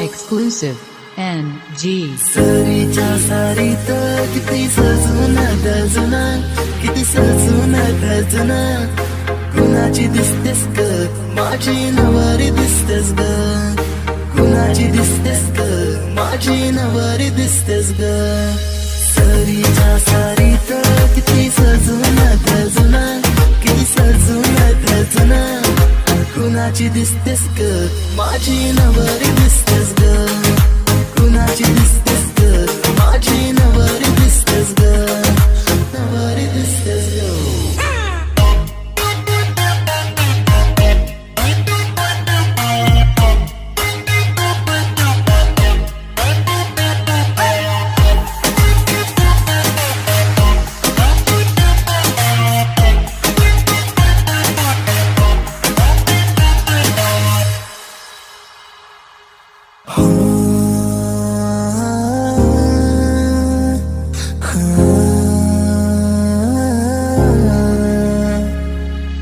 Exclusive NG सरीच्या सारीत किती सजून गजून किती सजून गजून कुणाची दिसतेस ग माझी नवारी दिसतेस ग कुणाची दिसतेस ग माझी नवारी दिसतेस ग सरीच्या सारीत किती सजून गजून किती सजून गजून कुणाची दिसतेस ग माझी नवारी दिसतेस ग कुणाची दिसतेस ग माझी नवारी दिसतेस ग नवारी दिसतेस ग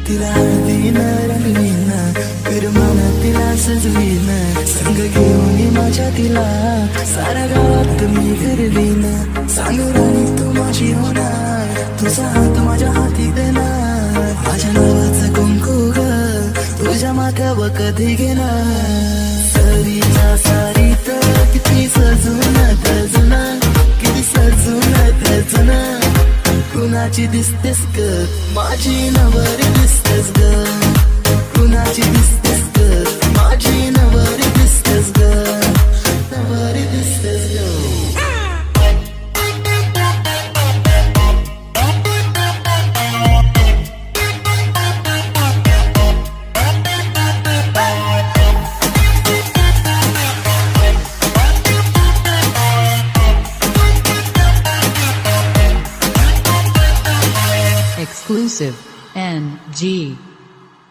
तिला हळदीन रंगवीन फिरमान तिला सजवीन संग घेऊन माझ्या तिला साऱ्या गावात मी फिरवीन सांगू राणी तू माझी होणार तुझा हात माझ्या हाती देणार माझ्या नावाचं कुंकू ग तुझ्या माथ्यावर कधी घेणार सरीच्या सारीत किती सजून गजून किती सजून गजून कुणाची दिसतेस ग माझी नवारी दिसतेस ग कुणाची दिसतेस ग माझी नवारी दिसतेस ग नवारी दिसतेस ग जी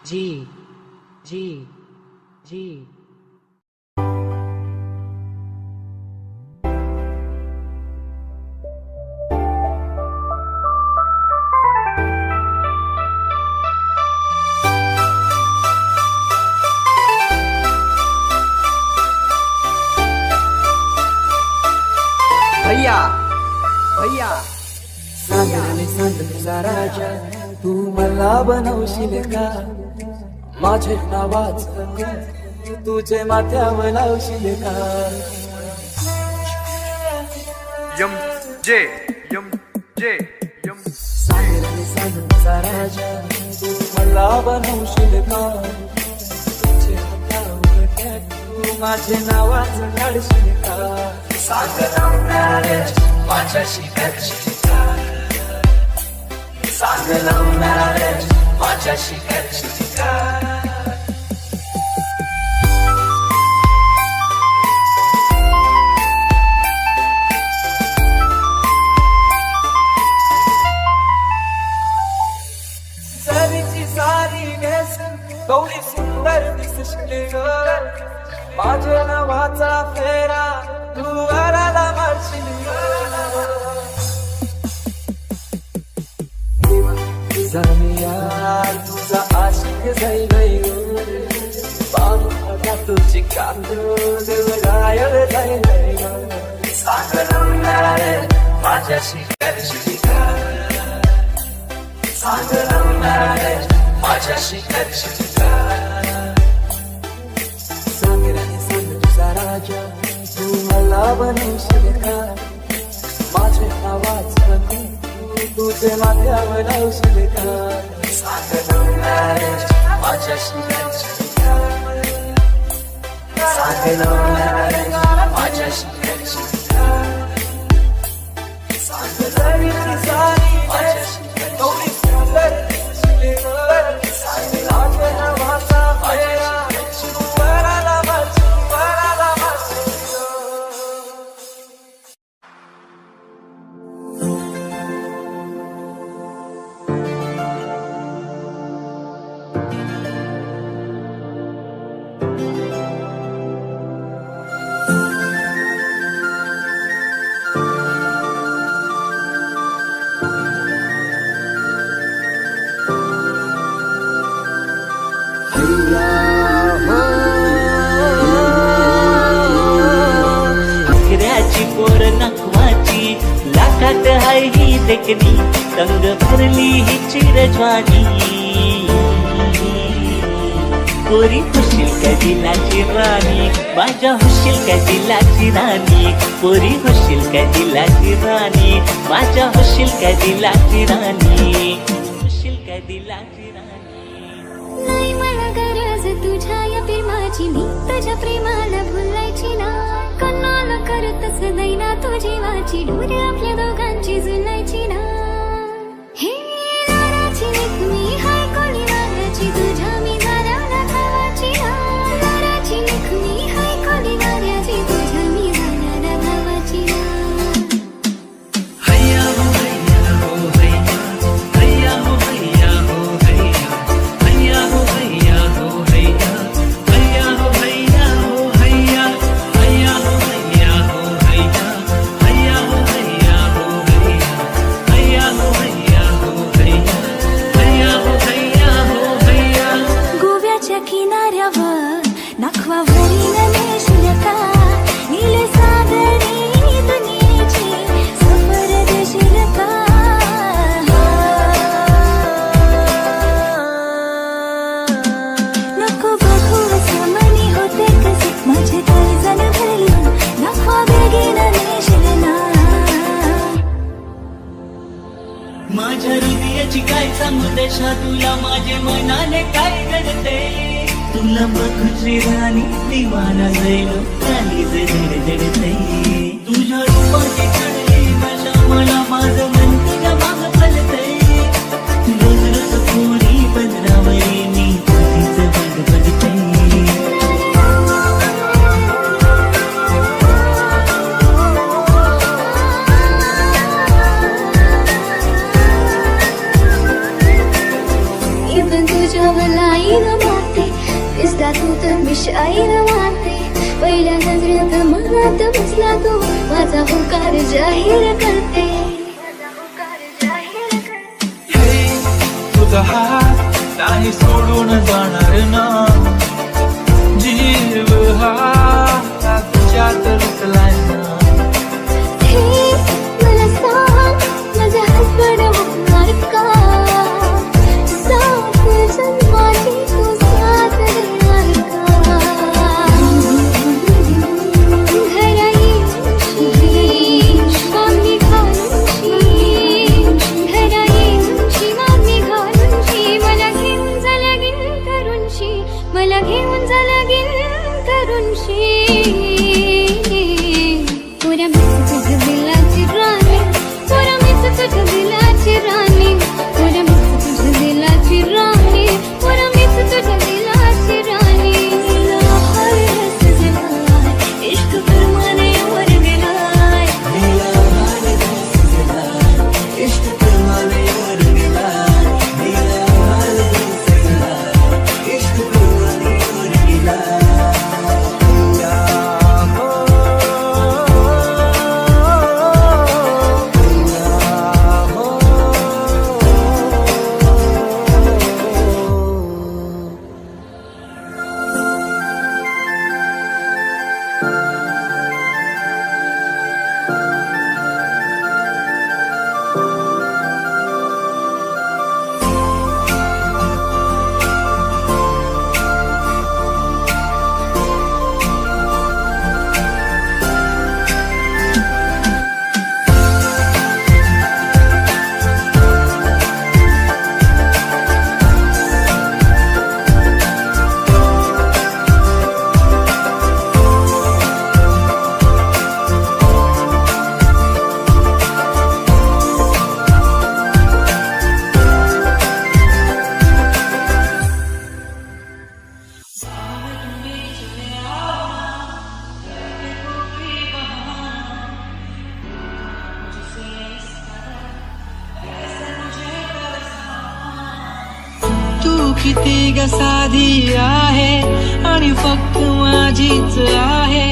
जी जी जी भैया भैया सांगणे सांग तुझा राजा तू मला बनवशील का माझे नावाच तुझे माथ्यावर लावशील का यम जे यम जे यम सांगणे सांग तुझा राजा तू मला बनवशील का तुझे हातावर टॅटू माझे नावाच काढशील का सांग लावणारे माझ्याशी करशील का सांग लावणारे माझ्याशी करशील का सरीची सारी नेसून गौरी सुंदर दिसशील ग माझ्या नावाचा फेरा तू वराला मारशील यार तुझा आशिक जाईल बाबा तुझी कांदो देवरायल जाईल सांग लावणारे माझ्याशी करशील का सांग लावणारे माझ्याशी करशील का सांग राणी सांग तुझा राजा तू मला बनवशील का माझे आवाज तुझे माथ्यावर लावशील का सांग लावणारे माझ्याशी करशील का सांग लावणारे माझ्याशी करशील का सांग लावणारे माझ्याशी गौरी सुंदर दिसशील ग सांग लावणारे नावाचा फेरा तू वराला मारशील वराला मारशील अकऱ्याची पोर नखवाची लाखात हाय ही देखणी तंग भरली ही चिरज्वानी पोरी होशील का दिलाची राणी माझ्या होशील का दिलाची राणी पोरी होशील का दिलाची राणी माझ्या होशील का दिलाची राणी होशील का दिलाची राणी नाही मला गरज तुझ्या या प्रेमाची मी तुझ्या प्रेमाला भुलायची ना कन्नाला करतच नाही ना तू जीवाची डोर आपल्या दोघांची जुलायची ना हे लाडाची लेक मी हाय कोणी वाऱ्याची तुझ्या मी झाल्याला धावाची ना लाडाची लेक मी हाय कोणी वाऱ्याची तुझ्या मी झाल्याला धावाची ना हैया हो हैया हो हैया हैया हो हैया हो हैया हैया हो हैया हो हैया हैया हो हैया हो हैया हैया हो हैया हो हैया हैया हो हैया हो हैया हैया हो हैया हो हैया हैया हो हैया हो हैया गोव्याच्या किनाऱ्यावर नखवावरील नेशील का नील सागरी दुनियेची सफर देशील का नको बघू असं मनी होते कसे माझे काळजान भरलं नखवा बेगीन नेशील ना माझ्या हृदयाची काय सांगू देशा तुला माझे मनाने काय घडते तुला बघूची राणी दिवाना जाईल काली धडधडते तुझ्या रूपाची चढली नशा मला माझं मन तुझ्या माग फलते रोज रोज कोणी बदरावरी मी कधीच बडबडते Even ग माते दिसला तू तर मी शाईर वाटे पहिल्या नजरेत मनात बसला तू माझा होकार जाहीर करते तुझा हात नाही सोडून जाणार ना जीव हा तुझ्यात रुतलाय ना मला सांग माझा हसबंड होणार का सात जन्माची तू साथ देणार का घरा येऊनशी मागणी घालूनशी घरा येऊनशी मागणी घालूनशी मला घेऊन जा लगीन करूनशी मला घेऊन जा लगीन करूनशी पुरा मिस तुझ्या दिलाची राणी पुरा मिस तुझ्या दिलाची राणी पुरा मिस तुझ्या दिलाची राणी पुरा मिस तुझ्या दिलाची राणी हर रस जलाय इश्क फरमाने वर गेलाय इश्क परवाने वर गेलाय इश्क परवाने वर गेलाय किती ग साधी आहे आणि फक्त माझीच आहे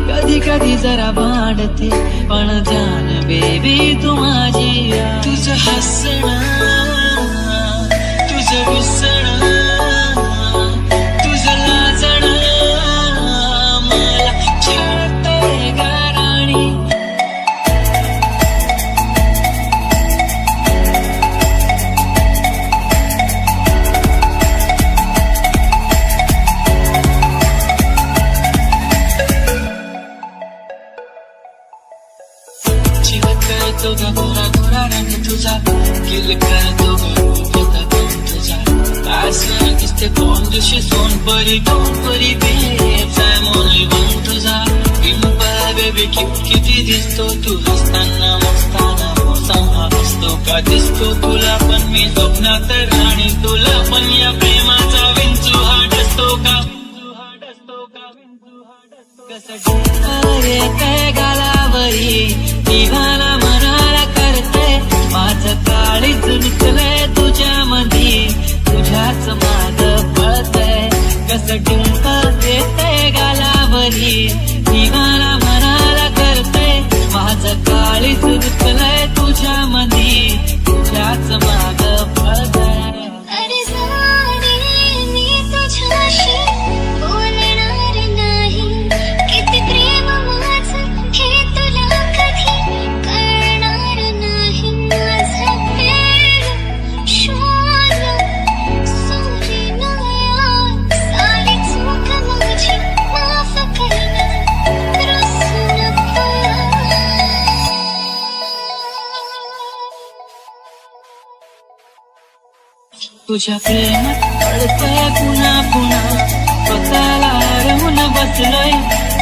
कधी कधी जरा भांडते पण जान बेबी तू माझी तुझं हसणं तुझं विसणं तुझं लाजणं मला छळतंय ग राणी करतो ग गोरा गोरा रंग तुझा किल करतो ग रूपाचा गुण तुझा असं दिसते कोण दिवशी सोनपरी डोंपरी babes I am only one तुझा पिंपल बेबी किती दिसतो तू हसताना मस्ताना मोसामा असतो का दिसतो तुला पण मी स्वप्नात राणी तुला पण या प्रेमाचा विंचू हा डसतो का अरे काय गालावरी दिवाना मनाला करते माझं काळीच निघलंय तुझ्या मधी तुझ्याच माग पळतय कसं टिंका देते गालावरी दिवाना मनाला करते माझं काळीच निघलंय तुझ्या मधी तुझ्याच माग पळतय अरे साडी मी तुझ्याशी बोलणार नाही किती प्रेम माझं हे तुला कधी कळणार नाही माझं प्रेम शोध सोरी नया सारी चूक माझी माफ करना रुसू नको तुझ्या प्रेमात पडतोय पुन्हा पुन्हा स्वतःला हरवून बसलोय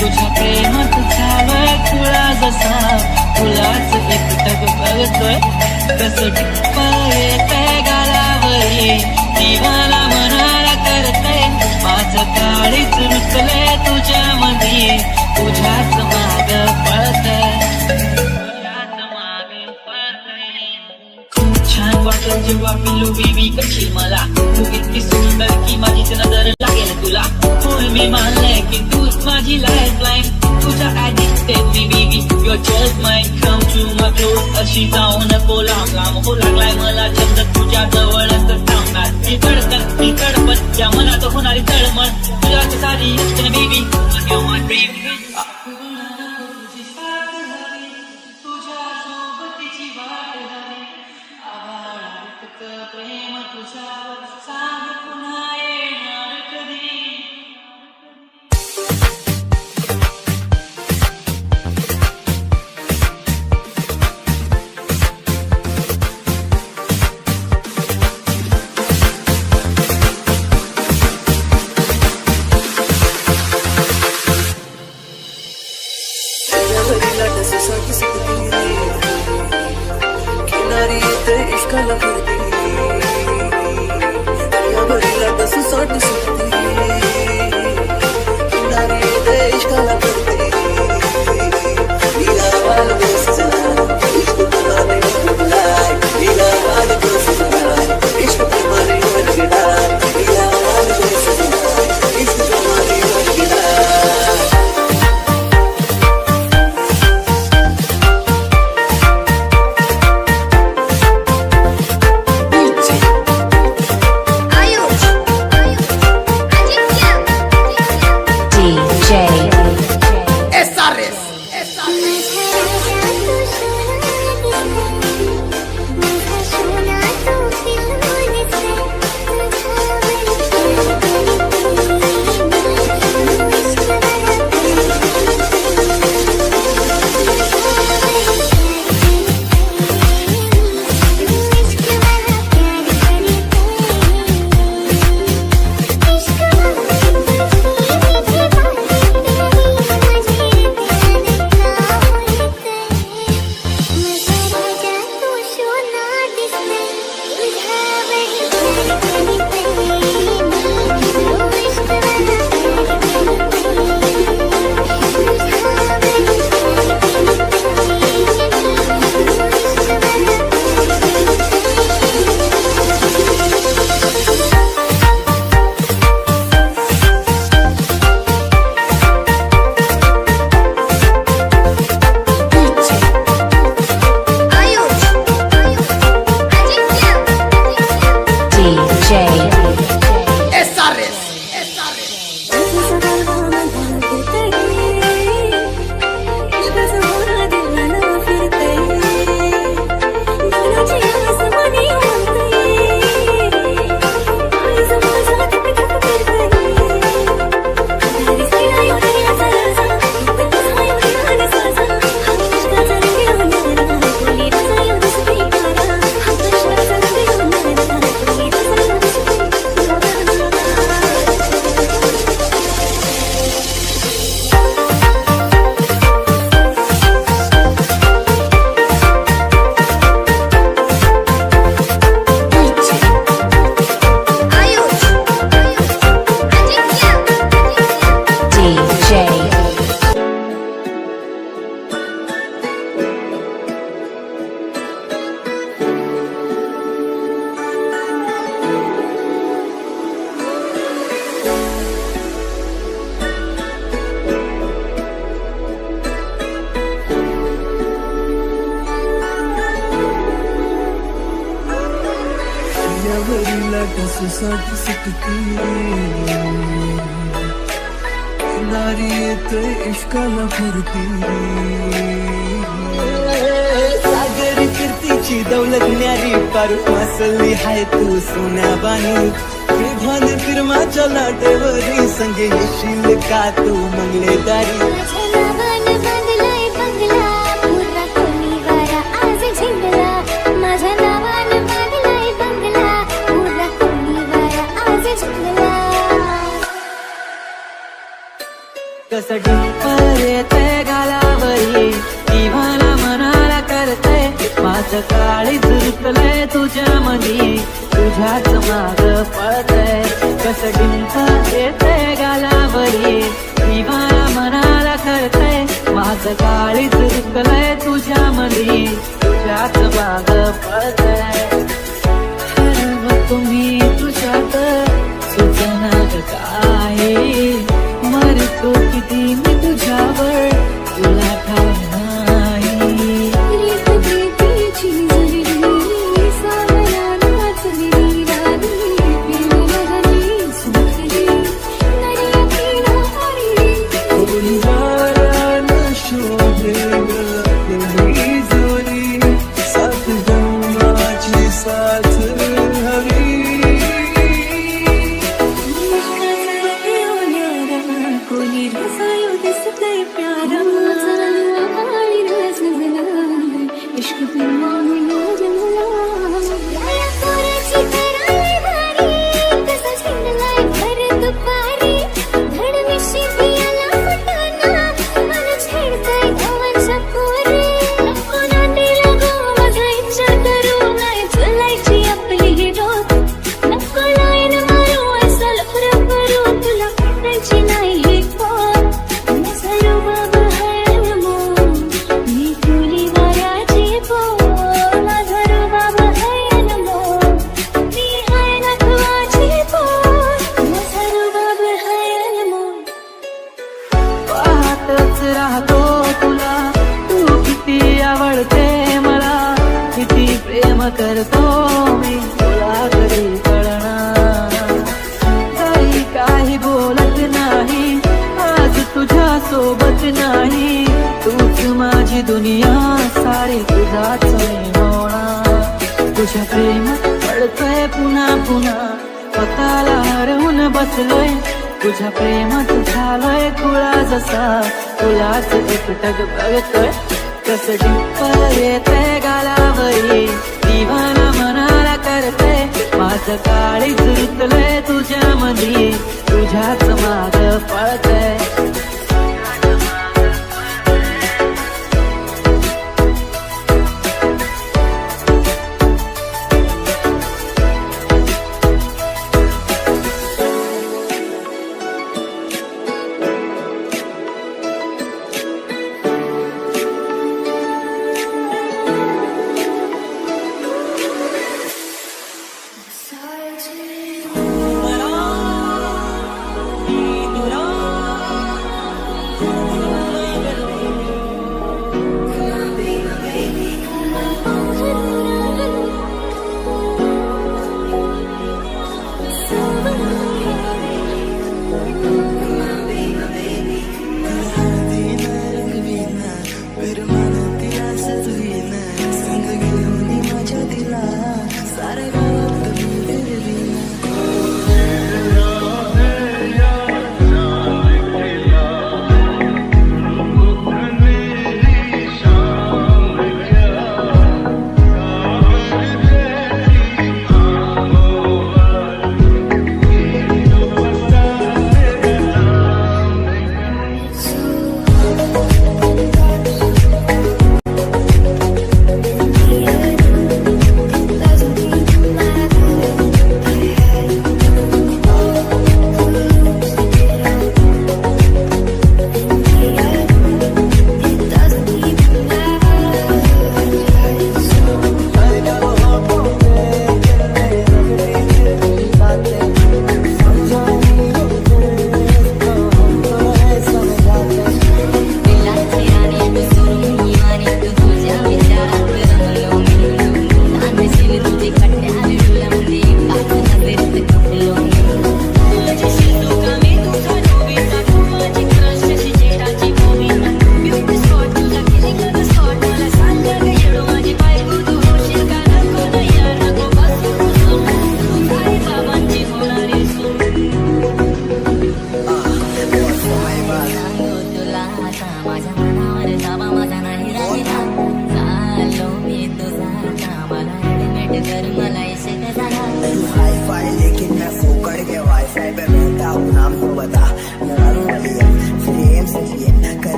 तुझ्या प्रेमात झालोय तुळा जसा तुलाच एकटक बघतोय कसं टिप्प येतंय गालावरी दिवाला मनाला करतय माझं काळीच रुतलंय तुझ्या मधी तुझ्याच माग पळतय खूप छान वाटलं जेव्हा पिलू बेबी कशी मला तू इतकी सुंदर की माझी just might come to my close अशी जाऊ नको लांब लांब हो लागलाय मला छंद तुझ्या जवळच थांबणार मी धडपण त्या मनात होणारी तळमळ तुझ्या सारी बेबी प्रेम तुझ्यावर सांग पुन्हा येणार कधी किनारी येते इश्काला फिरती दरियाभरीला डसूसाठी सुटती किनारी येते इश्काला फिरती हिला हाल दोस्त जरा इश्क तुम्हारे उड़ाए हिला हाल दोस्त जरा इश्क तुम्हारे उड़ाए हिला हाल दोस्त जरा इश्क तुम्हारे उड़ाए डसूसाठी सुटती किनारी येते इश्काला फिरती सागरी कीर्तीची दौलत न्यारी पार मासली हाय तू सोन्या बानी विभान फिरमाच्या लाटेवरी संगे येशील का तू मंगलेदारी कसं डिंपल येते गालावरी दिवाना मनाला करते माझं काळी झुरकलंय तुझ्या मनी तुझ्याच माग पळतय कसं डिंपल येते गालावरी दिवाना मनाला करते माझं काळी झुरकलंय तुझ्या मनी तुझ्याच माग पळतय तुम्ही तुझ्यात सुचना काय मरतो किती मी तुझ्यावर तुला ठाव नाही तुझ्या सोबत नाही, तूच माझी दुनिया सारी तुझाच होणार. तुझ्या प्रेमात पडतोय पुन्हा पुन्हा, स्वतःला हरवून बसलोय. तुझ्या प्रेमात झालोय खुळा जसा, तुलाच एकटक बघतोय. कसं डिंपल येते गालावरी, दिवाना मनाला करते. माझं काळी जुतलंय तुझ्या मधी, तुझ्याच माग पळतय.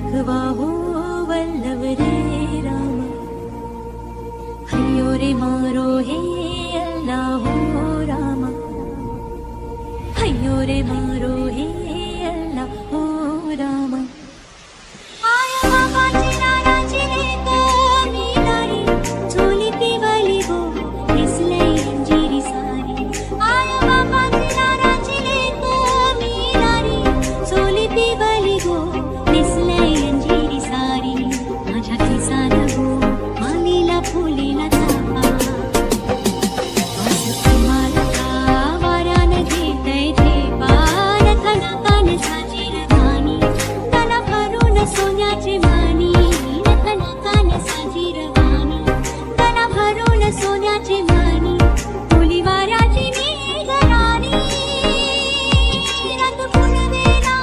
रखवा हो वल्लभ रे राम हरियो रे मारो हे अल्लाह हो राम हरियो रे मारो हे अल्लाह हो राम आया बाबाची नाराजी रे तो मीनारी झोली पिवली गो दिसले अंजिरी सारी आया बाबाची नाराजी रे तो मीनारी झोली पिवली गो दिसले अंजिरी सारी माझ्या खिसाला गो मालीला फुलीला चापा वासती मालका वाऱ्यानं घेतय ठेपा नथना कान साजीर गाणी तला भरून सोन्याची माणी नथना कान साजीर गाणी तला भरून सोन्याची माणी फुली वाऱ्याची मी घराणी रंग फुलवेला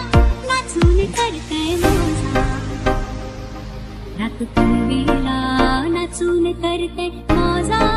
नाचून करतय मोजा रात फुलवेला नाचून करतय मोजा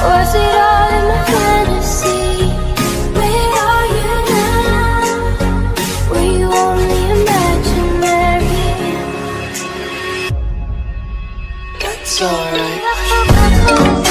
Was it all in my fantasy? Where are you now? Were you only imaginary? That's alright.